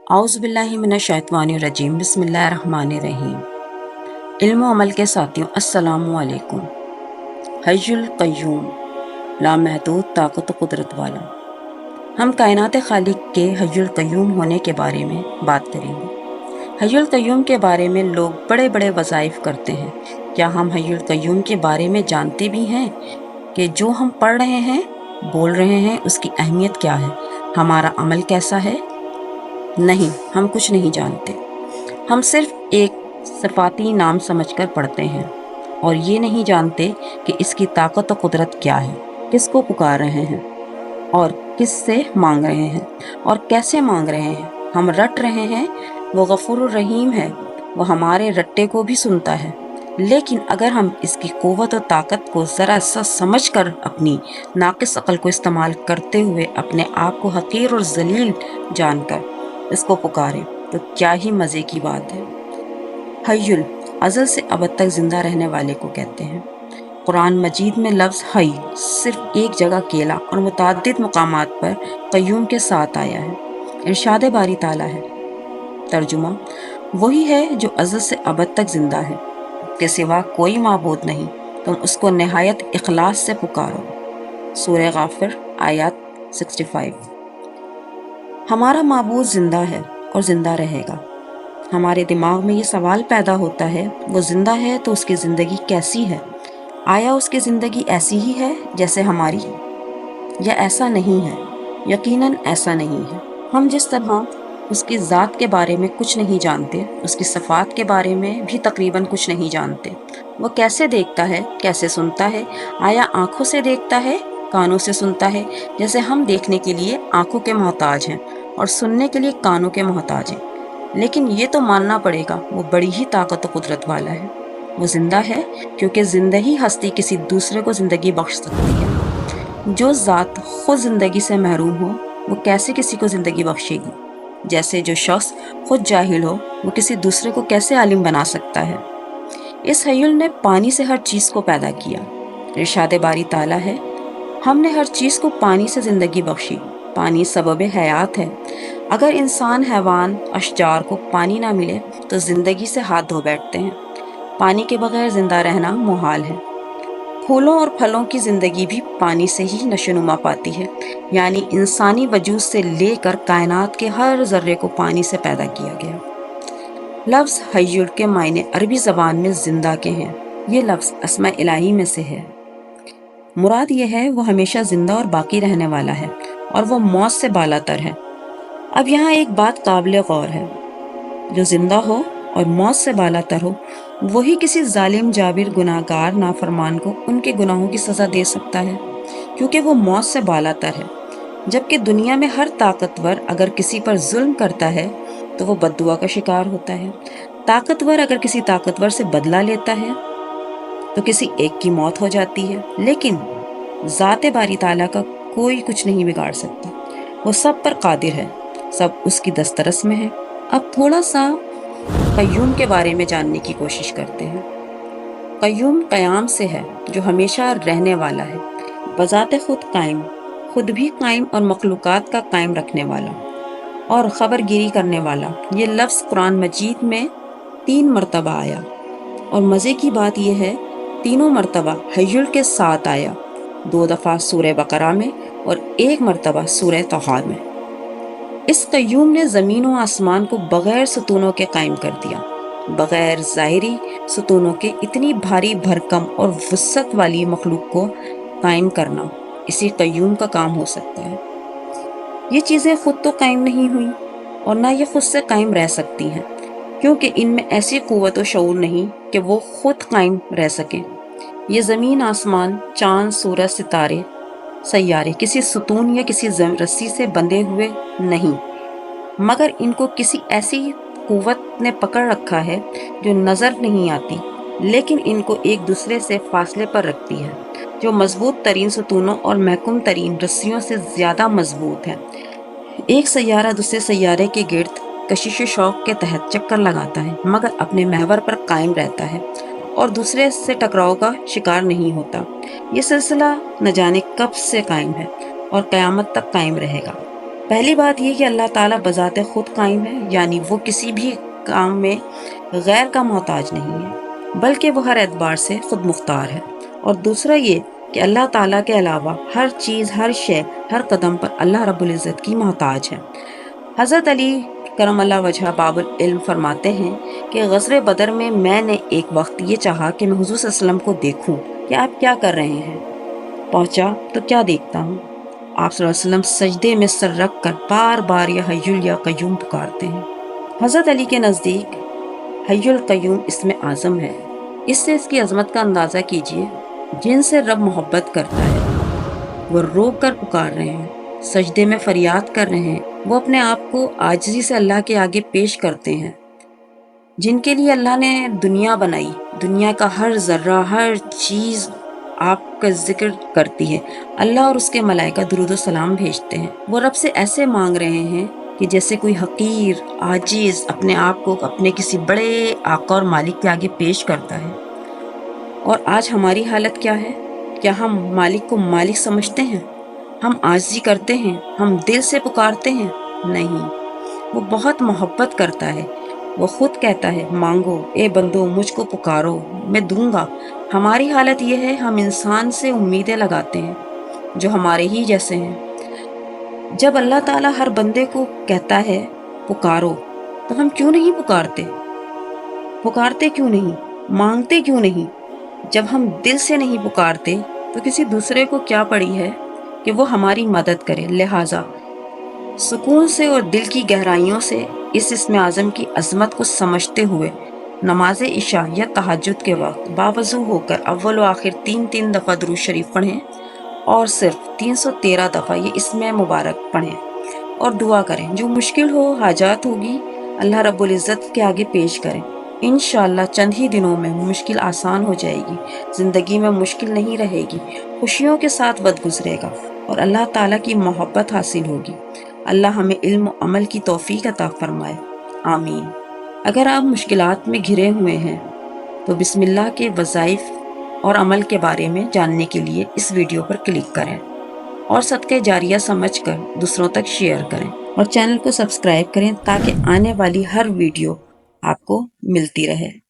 اعوذ باللہ من الشیطان الرجیم، بسم اللہ الرحمن الرحیم۔ علم و عمل کے ساتھیوں، السلام علیکم۔ حی القیوم، لامحدود طاقت و قدرت والا، ہم کائنات خالق کے حی القیوم ہونے کے بارے میں بات کریں گے۔ حی القیوم کے بارے میں لوگ بڑے بڑے وظائف کرتے ہیں۔ کیا ہم حی القیوم کے بارے میں جانتے بھی ہیں کہ جو ہم پڑھ رہے ہیں، بول رہے ہیں، اس کی اہمیت کیا ہے؟ ہمارا عمل کیسا ہے؟ نہیں، ہم کچھ نہیں جانتے۔ ہم صرف ایک صفاتی نام سمجھ کر پڑھتے ہیں اور یہ نہیں جانتے کہ اس کی طاقت و قدرت کیا ہے، کس کو پکار رہے ہیں اور کس سے مانگ رہے ہیں اور کیسے مانگ رہے ہیں۔ ہم رٹ رہے ہیں، وہ غفور الرحیم ہے، وہ ہمارے رٹے کو بھی سنتا ہے۔ لیکن اگر ہم اس کی قوت و طاقت کو ذرا سا سمجھ کر اپنی ناقص عقل کو استعمال کرتے ہوئے اپنے آپ کو حقیر اور ذلیل جان کر اس کو پکاریں تو کیا ہی مزے کی بات ہے۔ حی، ازل سے ابد تک زندہ رہنے والے کو کہتے ہیں۔ قرآن مجید میں لفظ حی صرف ایک جگہ اکیلا اور متعدد مقامات پر قیوم کے ساتھ آیا ہے۔ ارشاد باری تعالیٰ ہے، ترجمہ: وہی ہے جو ازل سے ابد تک زندہ ہے، اس کے سوا کوئی معبود نہیں، تم اس کو نہایت اخلاص سے پکارو۔ سورہ غافر آیات 65۔ ہمارا معبود زندہ ہے اور زندہ رہے گا۔ ہمارے دماغ میں یہ سوال پیدا ہوتا ہے، وہ زندہ ہے تو اس کی زندگی کیسی ہے؟ آیا اس کی زندگی ایسی ہی ہے جیسے ہماری، یا ایسا نہیں ہے؟ یقیناً ایسا نہیں ہے۔ ہم جس طرح اس کی ذات کے بارے میں کچھ نہیں جانتے، اس کی صفات کے بارے میں بھی تقریباً کچھ نہیں جانتے۔ وہ کیسے دیکھتا ہے، کیسے سنتا ہے؟ آیا آنکھوں سے دیکھتا ہے، کانوں سے سنتا ہے؟ جیسے ہم دیکھنے کے لیے آنکھوں کے محتاج ہیں اور سننے کے لیے کانوں کے محتاج ہیں۔ لیکن یہ تو ماننا پڑے گا، وہ بڑی ہی طاقت و قدرت والا ہے۔ وہ زندہ ہے کیونکہ زندہ ہی ہستی کسی دوسرے کو زندگی بخش سکتی ہے۔ جو ذات خود زندگی سے محروم ہو، وہ کیسے کسی کو زندگی بخشے گی؟ جیسے جو شخص خود جاہل ہو، وہ کسی دوسرے کو کیسے عالم بنا سکتا ہے؟ اس حی نے پانی سے ہر چیز کو پیدا کیا۔ ارشاد باری تعالیٰ ہے، ہم نے ہر چیز کو پانی سے زندگی بخشی۔ پانی سبب حیات ہے۔ اگر انسان، حیوان، اشجار کو پانی نہ ملے تو زندگی سے ہاتھ دھو بیٹھتے ہیں۔ پانی کے بغیر زندہ رہنا محال ہے۔ پھولوں اور پھلوں کی زندگی بھی پانی سے ہی نشوونما پاتی ہے، یعنی انسانی وجود سے لے کر کائنات کے ہر ذرے کو پانی سے پیدا کیا گیا۔ لفظ حی کے معنی عربی زبان میں زندہ کے ہیں۔ یہ لفظ اسماء الہی میں سے ہے۔ مراد یہ ہے وہ ہمیشہ زندہ اور باقی رہنے والا ہے اور وہ موت سے بالا تر ہے۔ اب یہاں ایک بات قابل غور ہے، جو زندہ ہو اور موت سے بالا تر ہو، وہی کسی ظالم، جابر، گناہ گار، نافرمان کو ان کے گناہوں کی سزا دے سکتا ہے، کیونکہ وہ موت سے بالا تر ہے۔ جبکہ دنیا میں ہر طاقتور اگر کسی پر ظلم کرتا ہے تو وہ بد دعا کا شکار ہوتا ہے۔ طاقتور اگر کسی طاقتور سے بدلہ لیتا ہے تو کسی ایک کی موت ہو جاتی ہے، لیکن ذات باری تعالیٰ کا کوئی کچھ نہیں بگاڑ سکتا۔ وہ سب پر قادر ہے، سب اس کی دسترس میں ہے۔ اب تھوڑا سا قیوم کے بارے میں جاننے کی کوشش کرتے ہیں۔ قیوم قیام سے ہے، جو ہمیشہ رہنے والا ہے، بذات خود قائم، خود بھی قائم اور مخلوقات کا قائم رکھنے والا اور خبر گیری کرنے والا۔ یہ لفظ قرآن مجید میں 3 مرتبہ آیا، اور مزے کی بات یہ ہے، تینوں مرتبہ حی کے ساتھ آیا، 2 دفعہ سورہ بقرہ میں اور 1 مرتبہ سورہ طٰہٰ میں۔ اس قیوم نے زمین و آسمان کو بغیر ستونوں کے قائم کر دیا۔ بغیر ظاہری ستونوں کے اتنی بھاری بھرکم اور وسعت والی مخلوق کو قائم کرنا اسی قیوم کا کام ہو سکتا ہے۔ یہ چیزیں خود تو قائم نہیں ہوئیں اور نہ یہ خود سے قائم رہ سکتی ہیں، کیونکہ ان میں ایسی قوت و شعور نہیں کہ وہ خود قائم رہ سکیں۔ یہ زمین، آسمان، چاند، سورج، ستارے، سیارے کسی ستون یا کسی رسی سے بندھے ہوئے نہیں، مگر ان کو کسی ایسی قوت نے پکڑ رکھا ہے جو نظر نہیں آتی، لیکن ان کو ایک دوسرے سے فاصلے پر رکھتی ہے، جو مضبوط ترین ستونوں اور محکم ترین رسیوں سے زیادہ مضبوط ہے۔ ایک سیارہ دوسرے سیارے کے گرد کشش و شوق کے تحت چکر لگاتا ہے، مگر اپنے محور پر قائم رہتا ہے اور دوسرے سے ٹکراؤ کا شکار نہیں ہوتا۔ یہ سلسلہ نہ جانے کب سے قائم ہے، اور قیامت تک قائم رہے گا۔ پہلی بات یہ کہ اللہ تعالیٰ بذات خود قائم ہے، یعنی وہ کسی بھی کام میں غیر کا محتاج نہیں ہے، بلکہ وہ ہر اعتبار سے خود مختار ہے۔ اور دوسرا یہ کہ اللہ تعالیٰ کے علاوہ ہر چیز، ہر شے، ہر قدم پر اللہ رب العزت کی محتاج ہے۔ حضرت علی کرم اللہ وجہ باب العلم فرماتے ہیں کہ غزوہ بدر میں نے ایک وقت یہ چاہا کہ میں حضور صلی اللہ علیہ وسلم کو دیکھوں کہ آپ کیا کر رہے ہیں۔ پہنچا تو کیا دیکھتا ہوں، آپ صلی اللہ علیہ وسلم سجدے میں سر رکھ کر بار بار یا حی یا قیوم پکارتے ہیں۔ حضرت علی کے نزدیک حی القیوم اسم اعظم ہے، اس سے اس کی عظمت کا اندازہ کیجئے۔ جن سے رب محبت کرتا ہے وہ رو کر پکار رہے ہیں، سجدے میں فریاد کر رہے ہیں، وہ اپنے آپ کو عاجزی سے اللہ کے آگے پیش کرتے ہیں۔ جن کے لیے اللہ نے دنیا بنائی، دنیا کا ہر ذرہ، ہر چیز آپ کا ذکر کرتی ہے، اللہ اور اس کے ملائکہ درود و سلام بھیجتے ہیں۔ وہ رب سے ایسے مانگ رہے ہیں کہ جیسے کوئی حقیر، عاجز اپنے آپ کو اپنے کسی بڑے آقا اور مالک کے آگے پیش کرتا ہے۔ اور آج ہماری حالت کیا ہے؟ کیا ہم مالک کو مالک سمجھتے ہیں؟ ہم عاجزی کرتے ہیں؟ ہم دل سے پکارتے ہیں؟ نہیں، وہ بہت محبت کرتا ہے۔ وہ خود کہتا ہے، مانگو اے بندو، مجھ کو پکارو میں دوں گا۔ ہماری حالت یہ ہے، ہم انسان سے امیدیں لگاتے ہیں جو ہمارے ہی جیسے ہیں۔ جب اللہ تعالیٰ ہر بندے کو کہتا ہے پکارو، تو ہم کیوں نہیں پکارتے؟ پکارتے کیوں نہیں؟ مانگتے کیوں نہیں؟ جب ہم دل سے نہیں پکارتے تو کسی دوسرے کو کیا پڑی ہے کہ وہ ہماری مدد کرے؟ لہٰذا سکون سے اور دل کی گہرائیوں سے اس اسم اعظم کی عظمت کو سمجھتے ہوئے نماز عشاء یا تہجد کے وقت باوضو ہو کر اول و آخر 3 دفعہ درود شریف پڑھیں، اور صرف 313 دفعہ یہ اسم مبارک پڑھیں اور دعا کریں۔ جو مشکل ہو، حاجات ہوگی، اللہ رب العزت کے آگے پیش کریں۔ انشاءاللہ چند ہی دنوں میں مشکل آسان ہو جائے گی، زندگی میں مشکل نہیں رہے گی، خوشیوں کے ساتھ وقت گزرے گا اور اللہ تعالیٰ کی محبت حاصل ہوگی۔ اللہ ہمیں علم و عمل کی توفیق عطا فرمائے، آمین۔ اگر آپ مشکلات میں گھرے ہوئے ہیں تو بسم اللہ کے وظائف اور عمل کے بارے میں جاننے کے لیے اس ویڈیو پر کلک کریں اور صدقہ جاریہ سمجھ کر دوسروں تک شیئر کریں، اور چینل کو سبسکرائب کریں تاکہ آنے والی ہر ویڈیو آپ کو ملتی رہے۔